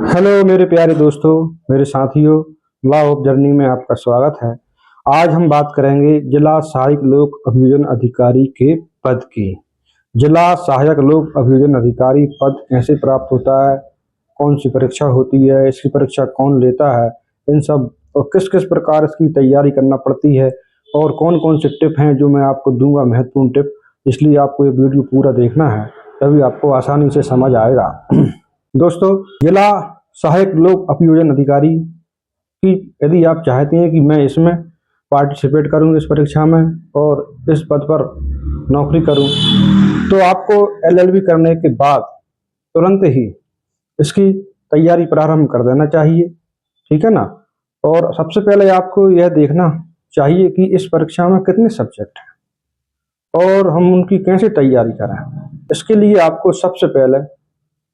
Hello मेरे प्यारे दोस्तों, मेरे साथियों, लॉ ऑफ जर्नी में आपका स्वागत है। आज हम बात करेंगे जिला सहायक लोक अभियोजन अधिकारी के पद की। जिला सहायक लोक अभियोजन अधिकारी पद कैसे प्राप्त होता है, कौन सी परीक्षा होती है, इसकी परीक्षा कौन लेता है, इन सब और किस किस प्रकार इसकी तैयारी करना पड़ती है और कौन कौन से टिप हैं जो मैं आपको दूंगा, महत्वपूर्ण टिप। इसलिए आपको ये वीडियो पूरा देखना है, तभी आपको आसानी से समझ आएगा। दोस्तों, जिला सहायक लोक अभियोजन अधिकारी की यदि आप चाहते हैं कि मैं इसमें पार्टिसिपेट करूं इस परीक्षा में और इस पद पर नौकरी करूं, तो आपको एलएलबी करने के बाद तुरंत ही इसकी तैयारी प्रारंभ कर देना चाहिए। ठीक है ना। और सबसे पहले आपको यह देखना चाहिए कि इस परीक्षा में कितने सब्जेक्ट हैं और हम उनकी कैसे तैयारी करें। इसके लिए आपको सबसे पहले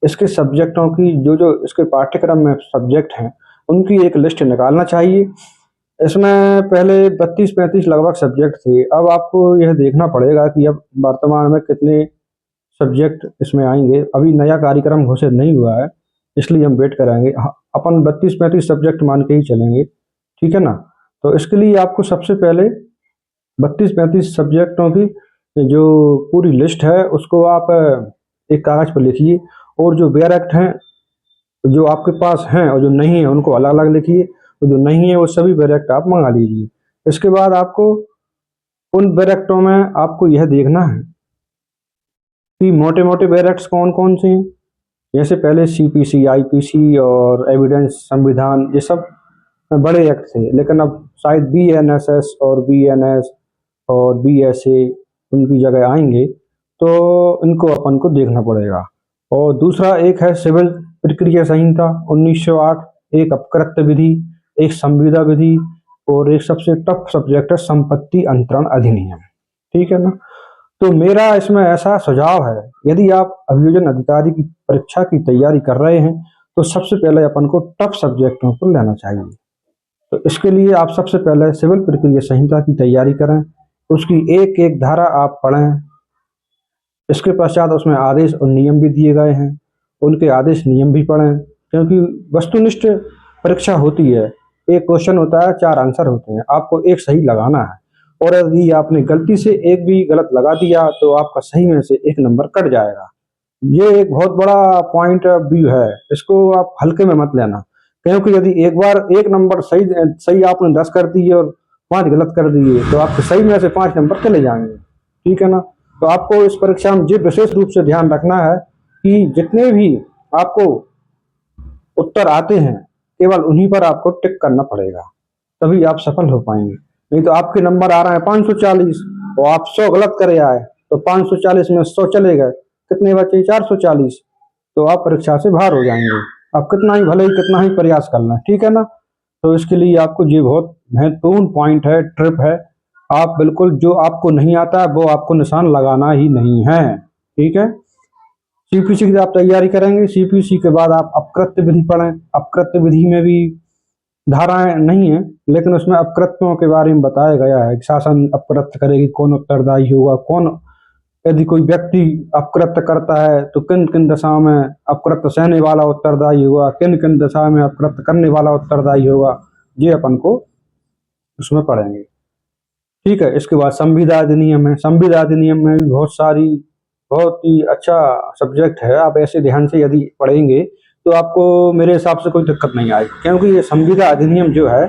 इसके सब्जेक्टों की जो जो इसके पाठ्यक्रम में सब्जेक्ट हैं उनकी एक लिस्ट निकालना चाहिए। इसमें पहले 32-35 लगभग सब्जेक्ट थे। अब आपको यह देखना पड़ेगा कि अब वर्तमान में कितने सब्जेक्ट इसमें आएंगे। अभी नया कार्यक्रम घोषित नहीं हुआ है, इसलिए हम वेट करेंगे। अपन 32-35 सब्जेक्ट मान के ही चलेंगे। ठीक है ना। तो इसके लिए आपको सबसे पहले 32-35 सब्जेक्टों की जो पूरी लिस्ट है उसको आप एक कागज पर लिखिए और जो बैरेक्ट हैं जो आपके पास हैं और जो नहीं है उनको अलग अलग लिखिए, और जो नहीं है वो सभी बैरेक्ट आप मंगा लीजिए। इसके बाद आपको उन बैरेक्टों में आपको यह देखना है कि मोटे मोटे बैरेक्ट्स कौन कौन से हैं। जैसे पहले सीपीसी, आईपीसी और एविडेंस संविधान, ये सब बड़े एक्ट थे, लेकिन अब शायद बीएनएसएस और बीएनएस और बीएसए उनकी जगह आएंगे, तो इनको अपन को देखना पड़ेगा। और दूसरा एक है सिविल प्रक्रिया संहिता 1908, एक अपकृत्य विधि, एक संविदा विधि और एक सबसे टफ सब्जेक्ट है संपत्ति अंतरण अधिनियम। ठीक है ना। तो मेरा इसमें ऐसा सुझाव है, यदि आप अभियोजन अधिकारी की परीक्षा की तैयारी कर रहे हैं तो सबसे पहले अपन को टफ सब्जेक्टों को लेना चाहिए। तो इसके लिए आप सबसे पहले सिविल प्रक्रिया संहिता की तैयारी करें, उसकी एक एक धारा आप पढ़ें। इसके पश्चात उसमें आदेश और नियम भी दिए गए हैं, उनके आदेश नियम भी पढ़ें, क्योंकि वस्तुनिष्ठ परीक्षा होती है। एक क्वेश्चन होता है, 4 आंसर होते हैं, आपको एक सही लगाना है, और यदि आपने गलती से एक भी गलत लगा दिया तो आपका सही में से 1 नंबर कट जाएगा। ये एक बहुत बड़ा पॉइंट ऑफ व्यू है, इसको आप हल्के में मत लेना, क्योंकि यदि एक बार 1 नंबर सही सही आपने 10 कर दिए और 5 गलत कर दिए तो आपके सही में से 5 नंबर चले जाएंगे। ठीक है ना। तो आपको इस परीक्षा में ये विशेष रूप से ध्यान रखना है कि जितने भी आपको उत्तर आते हैं केवल उन्हीं पर आपको टिक करना पड़ेगा, तभी आप सफल हो पाएंगे। नहीं तो आपके नंबर आ रहे हैं 540 और आप 100 गलत करे आए, तो 540 में 100 चले गए, कितने बचे? 440। तो आप परीक्षा से बाहर हो जाएंगे। आप कितना ही भले ही कितना ही प्रयास कर लें। ठीक है ना। तो इसके लिए आपको ये बहुत महत्वपूर्ण पॉइंट है, ट्रिप है। आप बिल्कुल जो आपको नहीं आता है वो आपको निशान लगाना ही नहीं है। ठीक है। सीपीसी की आप तैयारी करेंगे, सीपीसी के बाद आप अपकृत्य विधि पढ़ें। अपकृत्य विधि में भी धाराएं नहीं है, लेकिन उसमें अपकृत्यों के बारे में बताया गया है कि शासन अपकृत्य करेगी, कौन उत्तरदायी होगा, कौन, यदि कोई व्यक्ति अपकृत्य करता है तो किन किन दशाओं में अपकृत्य सहने वाला उत्तरदायी होगा, किन किन दशा में अपकृत्य करने वाला उत्तरदायी होगा, ये अपन को उसमें पढ़ेंगे। ठीक है। इसके बाद संविदा अधिनियम है। संविदा अधिनियम में भी बहुत ही अच्छा सब्जेक्ट है। आप ऐसे ध्यान से यदि पढ़ेंगे तो आपको मेरे हिसाब से कोई दिक्कत नहीं आएगी, क्योंकि ये संविदा अधिनियम जो है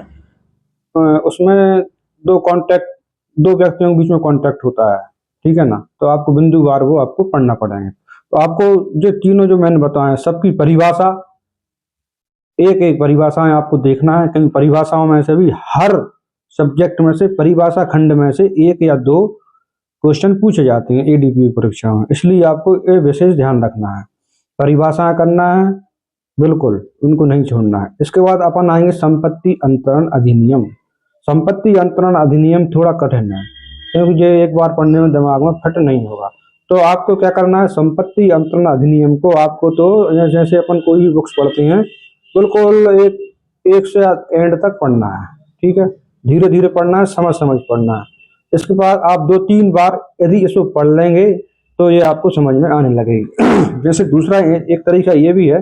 उसमें दो व्यक्तियों के बीच में कॉन्ट्रैक्ट होता है। ठीक है ना। तो आपको बिंदुवार वो आपको पढ़ना पड़ेंगे। तो आपको जो तीनों जो मैंने बताए सबकी परिभाषा, एक एक परिभाषाएं आपको देखना है, क्योंकि परिभाषाओं में से भी हर सब्जेक्ट में से परिभाषा खंड में से 1 या 2 क्वेश्चन पूछे जाते हैं एडीपी परीक्षा में, इसलिए आपको ये विशेष ध्यान रखना है। परिभाषाएं करना है, बिल्कुल उनको नहीं छोड़ना है। इसके बाद अपन आएंगे संपत्ति अंतरण अधिनियम। संपत्ति अंतरण अधिनियम थोड़ा कठिन है, क्योंकि ये एक बार पढ़ने में दिमाग में फिट नहीं होगा। तो आपको क्या करना है, संपत्ति अंतरण अधिनियम को आपको तो जैसे अपन कोई भी बुक्स पढ़ते हैं बिल्कुल एक से एंड तक पढ़ना है। ठीक है। धीरे धीरे पढ़ना है, समझ समझ पढ़ना है। इसके बाद आप 2-3 बार यदि इसको पढ़ लेंगे तो ये आपको समझ में आने लगेगी। जैसे दूसरा एक तरीका ये भी है,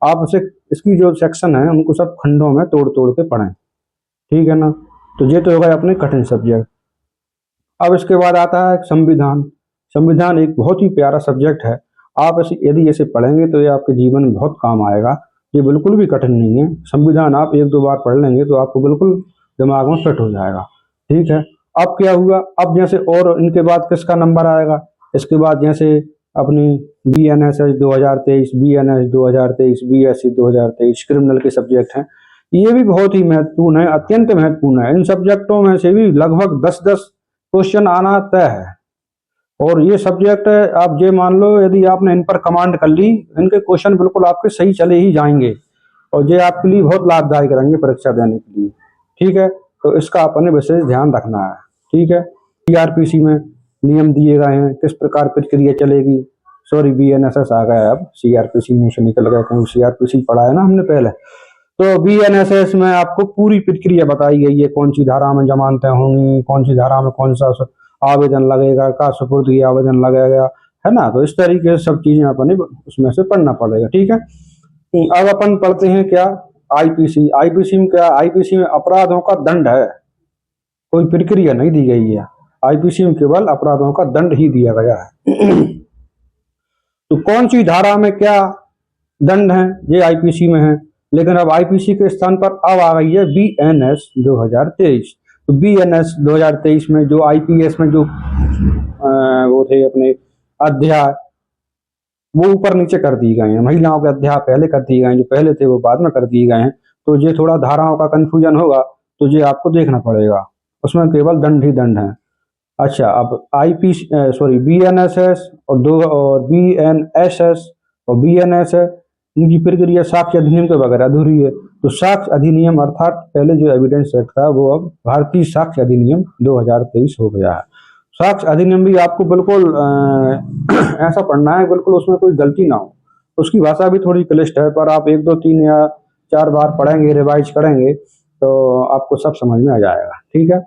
आप उसे इसकी जो सेक्शन है उनको सब खंडों में तोड़ तोड़ के पढ़ें, ठीक है ना। तो ये तो हो गए अपने कठिन सब्जेक्ट। अब इसके बाद आता है संविधान। संविधान एक बहुत ही प्यारा सब्जेक्ट है। आप ऐसे यदि ऐसे पढ़ेंगे तो ये आपके जीवन में बहुत काम आएगा। ये बिल्कुल भी कठिन नहीं है। संविधान आप एक दो बार पढ़ लेंगे तो आपको बिल्कुल दिमाग में फिट हो जाएगा, ठीक है। अब क्या हुआ, अब जैसे और इनके बाद किसका नंबर आएगा, इसके बाद जैसे अपनी BNSS 2023, BNS 2023, BSc 2023 क्रिमिनल के सब्जेक्ट हैं। ये भी बहुत ही महत्वपूर्ण है, अत्यंत महत्वपूर्ण है। इन सब्जेक्टों में से भी लगभग 10-10 क्वेश्चन आना तय है। और ये सब्जेक्ट आप ये मान लो यदि आपने इन पर कमांड कर ली, इनके क्वेश्चन बिल्कुल आपके सही चले ही जाएंगे और ये आपके लिए बहुत लाभदायक रहेंगे परीक्षा देने के लिए, ठीक है। तो इसका अपने विशेष ध्यान रखना है, ठीक है। CRPC में नियम दिए गए हैं, किस प्रकार प्रक्रिया चलेगी। सॉरी, BNSS आ गया, अब CRPC में से निकल गया क्योंकि CRPC पढ़ा है ना हमने पहले। तो BNSS में आपको पूरी प्रक्रिया बताई गई है, कौन सी धारा में जमानतें होंगी, कौन सी धारा में कौन सा आवेदन लगेगा, का सुपुर्दगी आवेदन लगेगा, है ना। तो इस तरीके से सब चीजें अपने उसमें से पढ़ना पड़ेगा, ठीक है। अब अपन पढ़ते हैं क्या, IPC। IPC में क्या, IPC में अपराधों का दंड है, कोई प्रक्रिया नहीं दी गई है। IPC में केवल अपराधों का दंड ही दिया गया है। तो कौन सी धारा में क्या दंड है, ये IPC में है। लेकिन अब IPC के स्थान पर अब आ गई है BNS 2023। तो BNS 2023 में जो IPS में जो वो थे अपने अध्याय, वो ऊपर नीचे कर दिए गए हैं। महिलाओं के अध्याय पहले कर दिए गए हैं, जो पहले थे वो बाद में कर दिए गए हैं। तो ये थोड़ा धाराओं का कंफ्यूजन होगा, तो ये आपको देखना पड़ेगा, उसमें केवल दंड ही दंड है। अच्छा, अब BNSS और BNSS और BNS है, इनकी प्रक्रिया साक्ष्य अधिनियम के बगैर अधूरी है। तो साक्ष्य अधिनियम अर्थात पहले जो एविडेंस एक्ट था वो अब भारतीय साक्ष्य अधिनियम 2023 हो गया है। साक्ष्य अधिनियम भी आपको बिल्कुल ऐसा पढ़ना है बिल्कुल उसमें कोई गलती ना हो। उसकी भाषा भी थोड़ी क्लिष्ट है, पर आप 1 2 3 या 4 बार पढ़ेंगे, रिवाइज करेंगे तो आपको सब समझ में आ जाएगा, ठीक है।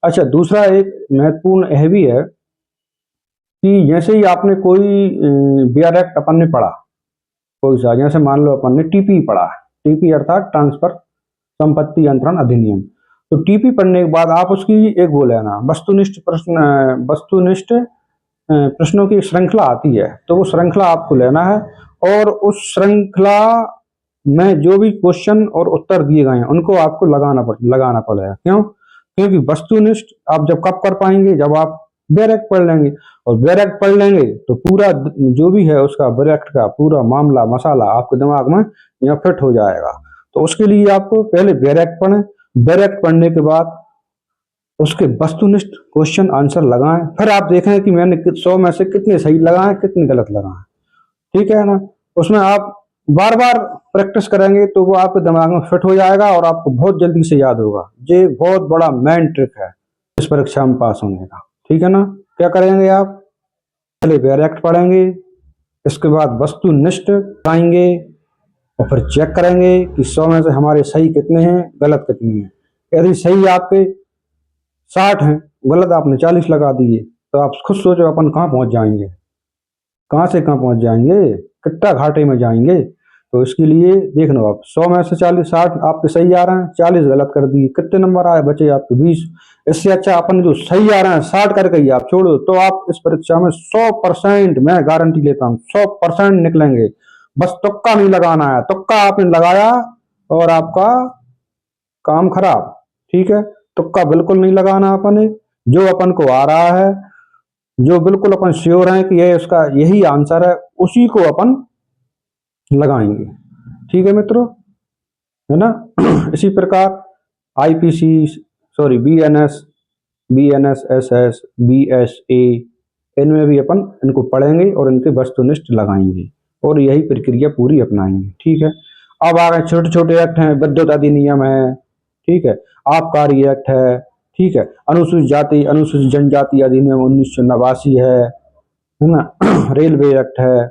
अच्छा, दूसरा एक महत्वपूर्ण यह भी है कि जैसे ही आपने कोई बियर एक्ट अपन ने पढ़ा, कोई सा, जैसे मान लो अपन ने TP पढ़ा, TP अर्थात ट्रांसफर संपत्ति अंतरण अधिनियम। तो TP पढ़ने के बाद आप उसकी एक वो लेना वस्तुनिष्ठ प्रश्नों की श्रृंखला आती है, तो वो श्रृंखला आपको लेना है और उस श्रृंखला में जो भी क्वेश्चन और उत्तर दिए गए हैं उनको आपको लगाना पड़ेगा। क्यों? क्योंकि वस्तुनिष्ठ आप जब कब कर पाएंगे, जब आप बेयर एक्ट पढ़ लेंगे। और बेयर एक्ट पढ़ लेंगे तो पूरा जो भी है उसका बेयर एक्ट का पूरा मामला मसाला आपके दिमाग में यहाँ फिट हो जाएगा। तो उसके लिए आपको पहले बेयर एक्ट पढ़ें, बेयर एक्ट पढ़ने के बाद उसके वस्तुनिष्ठ क्वेश्चन आंसर लगाएं, फिर आप देखें कि मैंने 100 में से कितने सही लगाए, कितने गलत लगाए, ठीक है ना। उसमें आप बार बार प्रैक्टिस करेंगे तो वो आपके दिमाग में फिट हो जाएगा और आपको बहुत जल्दी से याद होगा। ये बहुत बड़ा मेन ट्रिक है इस परीक्षा में पास होने का, ठीक है ना। क्या करेंगे आप, पहले बेयर एक्ट पढ़ेंगे, इसके बाद वस्तुनिष्ठ आएंगे और फिर चेक करेंगे कि 100 में से हमारे सही कितने हैं, गलत कितने हैं। यदि सही आपके 60 हैं, गलत आपने 40 लगा दिए, तो आप खुद सोचो अपन कहाँ पहुंच जाएंगे, कहाँ से कहाँ पहुंच जाएंगे, कितना घाटे में जाएंगे। तो इसके लिए देख लो आप, 100 में से 60 आपके सही आ रहे हैं, 40 गलत कर दिए, कितने नंबर आए, बचे आपके 20। इससे अच्छा अपन जो सही आ रहे हैं 60 करके ही आप छोड़ दो, तो आप इस परीक्षा में 100%, मैं गारंटी लेता हूँ 100% निकलेंगे। बस तुक्का नहीं लगाना है, तुक्का आपने लगाया और आपका काम खराब, ठीक है। तुक्का बिल्कुल नहीं लगाना अपने, जो अपन को आ रहा है, जो बिल्कुल अपन श्योर है कि ये उसका यही आंसर है, उसी को अपन लगाएंगे, ठीक है मित्रों, है ना। इसी प्रकार BNSS, BSA, इनमें भी अपन इनको पढ़ेंगे और इनके वस्तुनिष्ठ लगाएंगे और यही प्रक्रिया पूरी अपनाएंगे, ठीक है। अब आ गए छोटे छोटे एक्ट हैं, विद्युत अधिनियम है, ठीक है, आबकारी एक्ट है, ठीक है, अनुसूचित जाति अनुसूचित जनजाति अधिनियम 1989 है ना। रेलवे एक्ट है,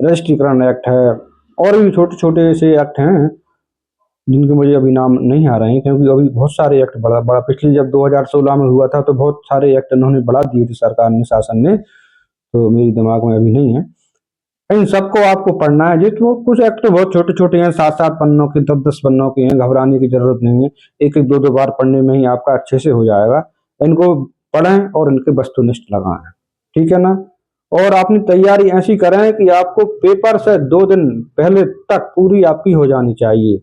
रजिस्ट्रीकरण एक्ट है, और भी छोटे छोटे से एक्ट हैं जिनके मुझे अभी नाम नहीं आ रहे हैं, क्योंकि अभी बहुत सारे एक्ट बड़ा पिछले जब 2016 में हुआ था तो बहुत सारे एक्ट उन्होंने बढ़ा दिए थे सरकार ने, शासन ने, तो मेरे दिमाग में अभी नहीं है। इन सबको आपको पढ़ना है। जिस वो कुछ एक्ट तो बहुत छोटे छोटे हैं, 7-7 पन्नों के, 10-10 पन्नों के हैं, घबराने की जरूरत नहीं है। एक एक दो दो बार पढ़ने में ही आपका अच्छे से हो जाएगा। इनको पढ़ें और इनके वस्तुनिष्ठ लगाएं, ठीक है ना। और अपनी तैयारी ऐसी करें कि आपको पेपर से 2 दिन पहले तक पूरी आपकी हो जानी चाहिए,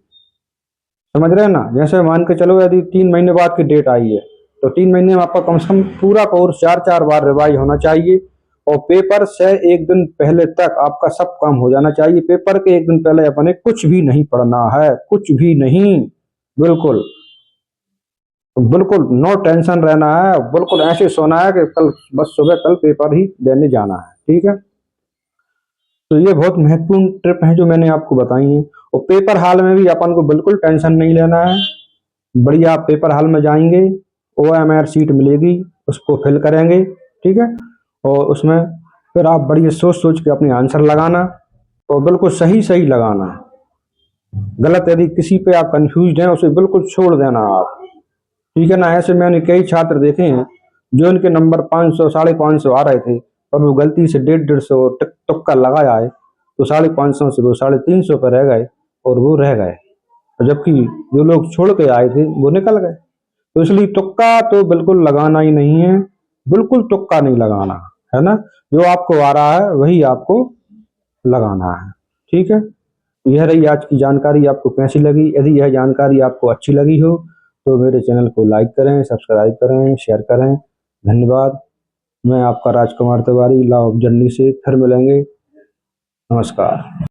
समझ रहे हैं ना। जैसे मान के चलो यदि 3 महीने बाद की डेट आई है, तो 3 महीने में आपका कम से कम पूरा कोर्स 4-4 बार रिवाइज होना चाहिए। और पेपर से 1 दिन पहले तक आपका सब काम हो जाना चाहिए। पेपर के 1 दिन पहले अपने कुछ भी नहीं पढ़ना है, कुछ भी नहीं, बिल्कुल। तो बिल्कुल नो टेंशन रहना है, बिल्कुल ऐसे सोना है कि कल बस सुबह कल पेपर ही देने जाना है, ठीक है। तो ये बहुत महत्वपूर्ण ट्रिप है जो मैंने आपको बताई है। और पेपर हॉल में भी अपन को बिल्कुल टेंशन नहीं लेना है। बढ़िया आप पेपर हॉल में जाएंगे, OMR सीट मिलेगी, उसको फिल करेंगे, ठीक है। और उसमें फिर आप बढ़िया सोच सोच के अपने आंसर लगाना, और बिल्कुल सही सही लगाना है। गलत यदि किसी पे आप कंफ्यूज हैं उसे बिल्कुल छोड़ देना आप, ठीक है ना। ऐसे मैंने कई छात्र देखे हैं जो इनके नंबर 500 550 आ रहे थे, और वो गलती से 150-150 तुक्का लगाया है, तो 550 से वो 350 पर रह गए, और वो रह गए। जबकि जो लोग छोड़ के आए थे वो निकल गए। तो इसलिए तुक्का तो बिल्कुल लगाना ही नहीं है, बिल्कुल तुक्का नहीं लगाना है ना। जो आपको आ रहा है वही आपको लगाना है, ठीक है। यह रही आज की जानकारी, आपको कैसी लगी? यदि यह जानकारी आपको अच्छी लगी हो तो मेरे चैनल को लाइक करें, सब्सक्राइब करें, शेयर करें। धन्यवाद। मैं आपका राजकुमार तिवारी, लॉ ऑफ जर्नी से फिर मिलेंगे। नमस्कार।